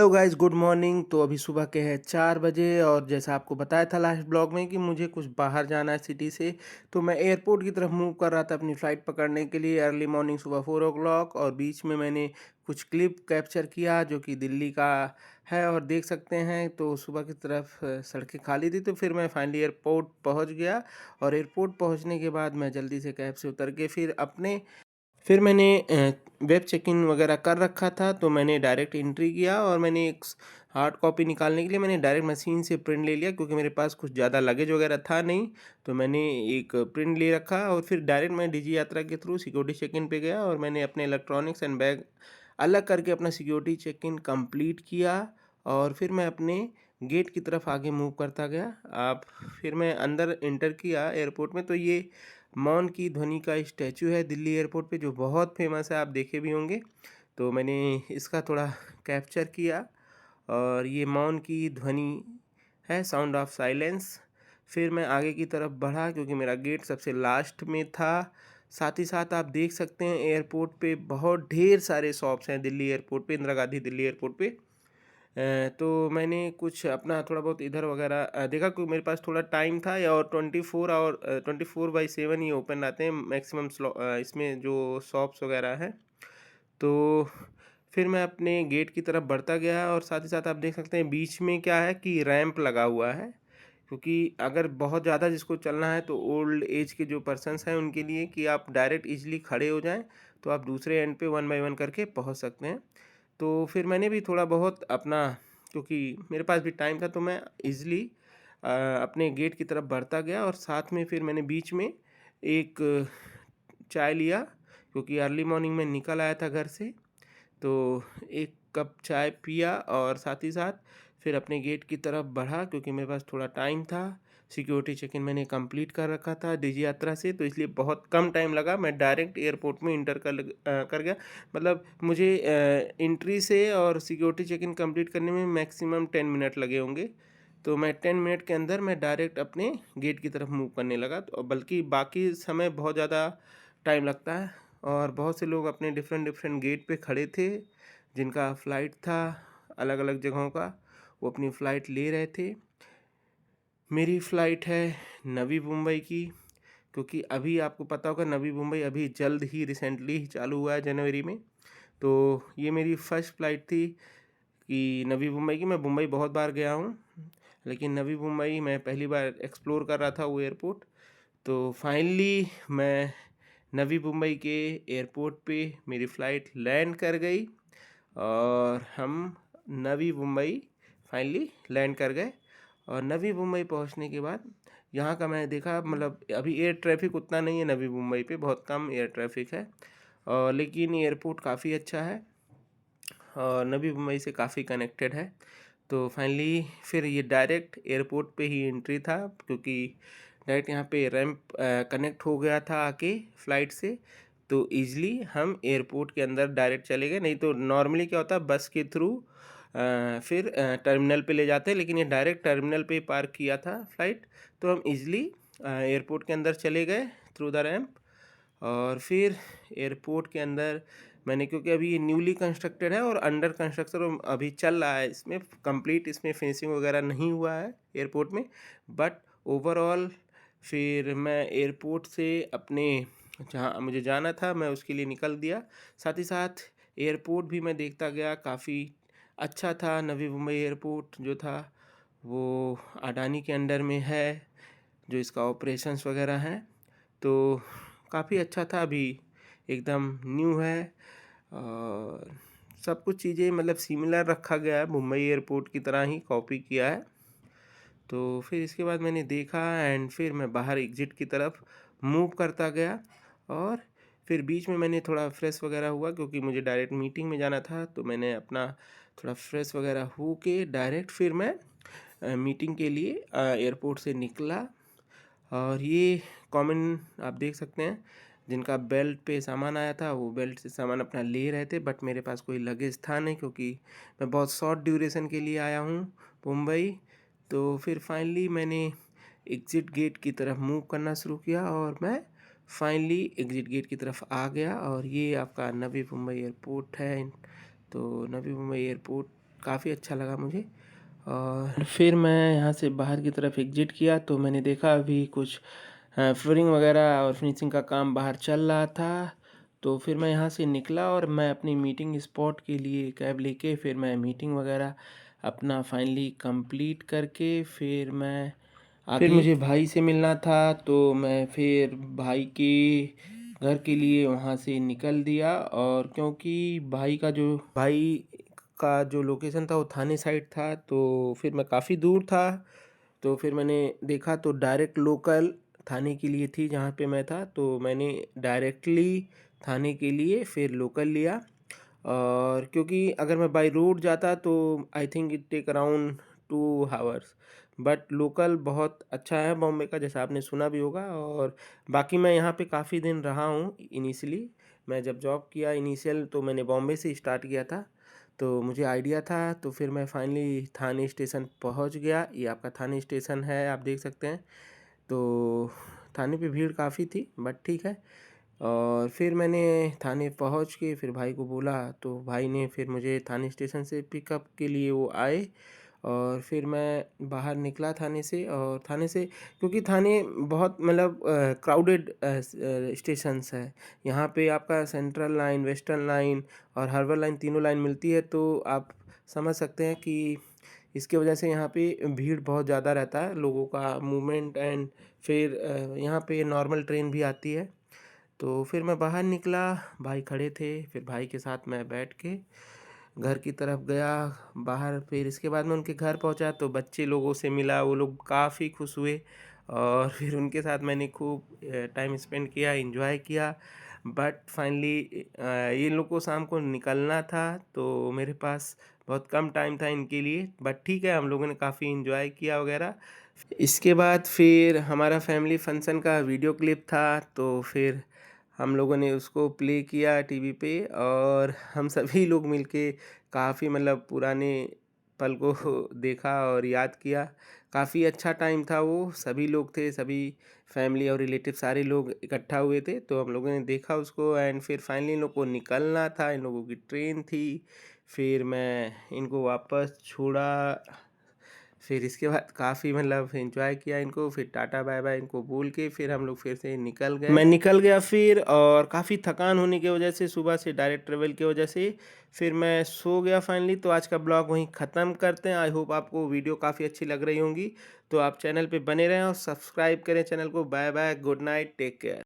Hello guys, good morning. तो अभी सुबह के हैं 4 बजे और जैसा आपको बताया था लास्ट ब्लॉग में कि मुझे कुछ बाहर जाना है सिटी से, तो मैं एयरपोर्ट की तरफ मूव कर रहा था अपनी फ़्लाइट पकड़ने के लिए अर्ली मॉर्निंग सुबह 4 ओ क्लॉक। और बीच में मैंने कुछ क्लिप कैप्चर किया जो कि दिल्ली का है और देख सकते हैं। तो सुबह की तरफ सड़कें खाली थी, तो फिर मैं फाइनली एयरपोर्ट पहुंच गया। और एयरपोर्ट पहुंचने के बाद मैं जल्दी से कैब से उतर के फिर मैंने वेब चेक इन वगैरह कर रखा था, तो मैंने डायरेक्ट एंट्री किया और मैंने एक हार्ड कॉपी निकालने के लिए मैंने डायरेक्ट मशीन से प्रिंट ले लिया, क्योंकि मेरे पास कुछ ज़्यादा लगेज वगैरह था नहीं। तो मैंने एक प्रिंट ले रखा और फिर डायरेक्ट मैं डिजी यात्रा के थ्रू सिक्योरिटी चेक इन पे गया और मैंने अपने इलेक्ट्रॉनिक्स एंड बैग अलग करके अपना सिक्योरिटी चेक इन कंप्लीट किया। और फिर मैं अपने गेट की तरफ आगे मूव करता गया। आप फिर मैं अंदर इंटर किया एयरपोर्ट में, तो ये मौन की ध्वनि का स्टैचू है दिल्ली एयरपोर्ट पे, जो बहुत फेमस है, आप देखे भी होंगे। तो मैंने इसका थोड़ा कैप्चर किया और ये मौन की ध्वनि है, साउंड ऑफ साइलेंस। फिर मैं आगे की तरफ बढ़ा क्योंकि मेरा गेट सबसे लास्ट में था। साथ ही साथ आप देख सकते हैं एयरपोर्ट पे बहुत ढेर सारे शॉप्स हैं दिल्ली एयरपोर्ट पे, इंदिरा गांधी दिल्ली एयरपोर्ट पे। तो मैंने कुछ अपना थोड़ा बहुत इधर वगैरह देखा, क्योंकि मेरे पास थोड़ा टाइम था और 24/7 ये ओपन रहते हैं मैक्सिमम इसमें जो शॉप्स वगैरह हैं। तो फिर मैं अपने गेट की तरफ बढ़ता गया और साथ ही साथ आप देख सकते हैं बीच में क्या है कि रैंप लगा हुआ है, क्योंकि अगर बहुत ज़्यादा जिसको चलना है तो ओल्ड एज के जो पर्सन्स हैं उनके लिए कि आप डायरेक्ट इजीली खड़े हो जाएं, तो आप दूसरे एंड पे 1 बाय 1 करके पहुंच सकते हैं। तो फिर मैंने भी थोड़ा बहुत अपना, क्योंकि मेरे पास भी टाइम था, तो मैं ईज़िली अपने गेट की तरफ बढ़ता गया और साथ में फिर मैंने बीच में एक चाय लिया, क्योंकि अर्ली मॉर्निंग में निकल आया था घर से। तो एक कप चाय पिया और साथ ही साथ फिर अपने गेट की तरफ बढ़ा, क्योंकि मेरे पास थोड़ा टाइम था। सिक्योरिटी चेक इन मैंने कंप्लीट कर रखा था डिजी यात्रा से, तो इसलिए बहुत कम टाइम लगा, मैं डायरेक्ट एयरपोर्ट में इंटर कर गया। मतलब मुझे एंट्री से और सिक्योरिटी चेक इन कंप्लीट करने में मैक्सिमम 10 मिनट लगे होंगे। तो मैं 10 मिनट के अंदर मैं डायरेक्ट अपने गेट की तरफ मूव करने लगा। तो बल्कि बाकी समय बहुत ज़्यादा टाइम लगता है और बहुत से लोग अपने डिफरेंट डिफरेंट गेट पे खड़े थे, जिनका फ़्लाइट था अलग अलग जगहों का, वो अपनी फ़्लाइट ले रहे थे। मेरी फ़्लाइट है नवी मुंबई की, क्योंकि अभी आपको पता होगा नवी मुंबई अभी जल्द ही रिसेंटली ही चालू हुआ है जनवरी में। तो ये मेरी फ़र्स्ट फ़्लाइट थी कि नवी मुंबई की। मैं मुंबई बहुत बार गया हूँ, लेकिन नवी मुंबई मैं पहली बार एक्सप्लोर कर रहा था वो एयरपोर्ट। तो फाइनली मैं नवी मुंबई के एयरपोर्ट पे मेरी फ़्लाइट लैंड कर गई और हम नवी मुंबई फाइनली लैंड कर गए। और नवी मुंबई पहुंचने के बाद यहाँ का मैं देखा, मतलब अभी एयर ट्रैफिक उतना नहीं है नवी मुंबई पे, बहुत कम एयर ट्रैफिक है। और लेकिन एयरपोर्ट काफ़ी अच्छा है और नवी मुंबई से काफ़ी कनेक्टेड है। तो फाइनली फिर ये डायरेक्ट एयरपोर्ट पे ही एंट्री था, क्योंकि डायरेक्ट यहाँ पे रैंप कनेक्ट हो गया था आके फ़्लाइट से। तो ईज़िली हम एयरपोर्ट के अंदर डायरेक्ट चले गए, नहीं तो नॉर्मली क्या होता है बस के थ्रू फिर टर्मिनल पे ले जाते हैं, लेकिन ये डायरेक्ट टर्मिनल पे पार्क किया था फ़्लाइट। तो हम ईज़िली एयरपोर्ट के अंदर चले गए थ्रू द रैंप। और फिर एयरपोर्ट के अंदर मैंने, क्योंकि अभी ये न्यूली कंस्ट्रक्टेड है और अंडर कंस्ट्रक्शन अभी चल रहा है, इसमें कंप्लीट इसमें फिनिशिंग वगैरह नहीं हुआ है एयरपोर्ट में, बट ओवरऑल फिर मैं एयरपोर्ट से अपने जहाँ मुझे जाना था मैं उसके लिए निकल दिया। साथ ही साथ एयरपोर्ट भी मैं देखता गया, काफ़ी अच्छा था। नवी मुंबई एयरपोर्ट जो था वो अडानी के अंडर में है, जो इसका ऑपरेशंस वगैरह हैं। तो काफ़ी अच्छा था, अभी एकदम न्यू है और सब कुछ चीज़ें मतलब सिमिलर रखा गया है, मुंबई एयरपोर्ट की तरह ही कॉपी किया है। तो फिर इसके बाद मैंने देखा एंड फिर मैं बाहर एग्ज़िट की तरफ मूव करता गया। और फिर बीच में मैंने थोड़ा फ्रेश वगैरह हुआ, क्योंकि मुझे डायरेक्ट मीटिंग में जाना था, तो मैंने अपना थोड़ा फ्रेश वगैरह हो के डायरेक्ट फिर मैं मीटिंग के लिए एयरपोर्ट से निकला। और ये कॉमन आप देख सकते हैं, जिनका बेल्ट पे सामान आया था वो बेल्ट से सामान अपना ले रहे थे, बट मेरे पास कोई लगेज था नहीं, क्योंकि मैं बहुत शॉर्ट ड्यूरेशन के लिए आया हूँ मुंबई। तो फिर फाइनली मैंने एग्ज़िट गेट की तरफ मूव करना शुरू किया और मैं फाइनली एग्ज़िट गेट की तरफ आ गया। और ये आपका नवी मुंबई एयरपोर्ट है। तो नवी मुंबई एयरपोर्ट काफ़ी अच्छा लगा मुझे। और फिर मैं यहाँ से बाहर की तरफ एग्ज़िट किया तो मैंने देखा अभी कुछ फ्लोरिंग वगैरह और फिनिशिंग का काम बाहर चल रहा था। तो फिर मैं यहाँ से निकला और मैं अपनी मीटिंग स्पॉट के लिए कैब लेके फिर मैं मीटिंग वगैरह अपना फाइनली कंप्लीट करके फिर मैं फिर मुझे भाई से मिलना था तो मैं फिर भाई के घर के लिए वहाँ से निकल दिया। और क्योंकि भाई का जो लोकेशन था वो थाने साइड था तो फिर मैं काफ़ी दूर था। तो फिर मैंने देखा तो डायरेक्ट लोकल थाने के लिए थी जहाँ पे मैं था, तो मैंने डायरेक्टली थाने के लिए फिर लोकल लिया। और क्योंकि अगर मैं बाय रोड जाता तो I think it take around 2 hours, but local बहुत अच्छा है बॉम्बे का, जैसा आपने सुना भी होगा। और बाकी मैं यहाँ पे काफ़ी दिन रहा हूँ। इनिशियली मैं जब जॉब किया इनिशियल तो मैंने बॉम्बे से स्टार्ट किया था, तो मुझे आइडिया था। तो फिर मैं फाइनली थाने स्टेशन पहुँच गया। ये आपका थाने स्टेशन है, आप देख सकते हैं। तो थाने पे भीड़ काफ़ी थी बट ठीक है। और फिर मैंने थाने पहुंच के फिर भाई को बोला तो भाई ने फिर मुझे थाने स्टेशन से पिकअप के लिए वो आए। और फिर मैं बाहर निकला थाने से। और थाने से क्योंकि थाने बहुत मतलब क्राउडेड स्टेशंस है। यहाँ पे आपका सेंट्रल लाइन, वेस्टर्न लाइन और हार्बर लाइन तीनों लाइन मिलती है, तो आप समझ सकते हैं कि इसके वजह से यहाँ पे भीड़ बहुत ज़्यादा रहता है, लोगों का मूवमेंट। एंड फिर यहाँ पे नॉर्मल ट्रेन भी आती है। तो फिर मैं बाहर निकला, भाई खड़े थे, फिर भाई के साथ मैं बैठ के घर की तरफ गया बाहर। फिर इसके बाद मैं उनके घर पहुंचा तो बच्चे लोगों से मिला, वो लोग काफ़ी खुश हुए। और फिर उनके साथ मैंने खूब टाइम स्पेंड किया, एंजॉय किया। बट फाइनली ये लोग को शाम को निकलना था तो मेरे पास बहुत कम टाइम था इनके लिए, बट ठीक है, हम लोगों ने काफ़ी एंजॉय किया वगैरह। इसके बाद फिर हमारा फैमिली फंक्शन का वीडियो क्लिप था तो फिर हम लोगों ने उसको प्ले किया टीवी पे। और हम सभी लोग मिलके काफ़ी मतलब पुराने पल को देखा और याद किया। काफ़ी अच्छा टाइम था वो, सभी लोग थे, सभी फैमिली और रिलेटिव सारे लोग इकट्ठा हुए थे तो हम लोगों ने देखा उसको। एंड फिर फाइनली इन लोग को निकलना था, इन लोगों की ट्रेन थी। फिर मैं इनको वापस छोड़ा। फिर इसके बाद काफ़ी मतलब एंजॉय किया इनको, फिर टाटा बाय बाय इनको बोल के फिर हम लोग फिर से निकल गए। मैं निकल गया फिर, और काफ़ी थकान होने की वजह से सुबह से डायरेक्ट ट्रेवल की वजह से फिर मैं सो गया फाइनली। तो आज का ब्लॉग वहीं ख़त्म करते हैं। आई होप आपको वीडियो काफ़ी अच्छी लग रही होंगी, तो आप चैनल पे बने रहें और सब्सक्राइब करें चैनल को। Bye bye, good night, take care.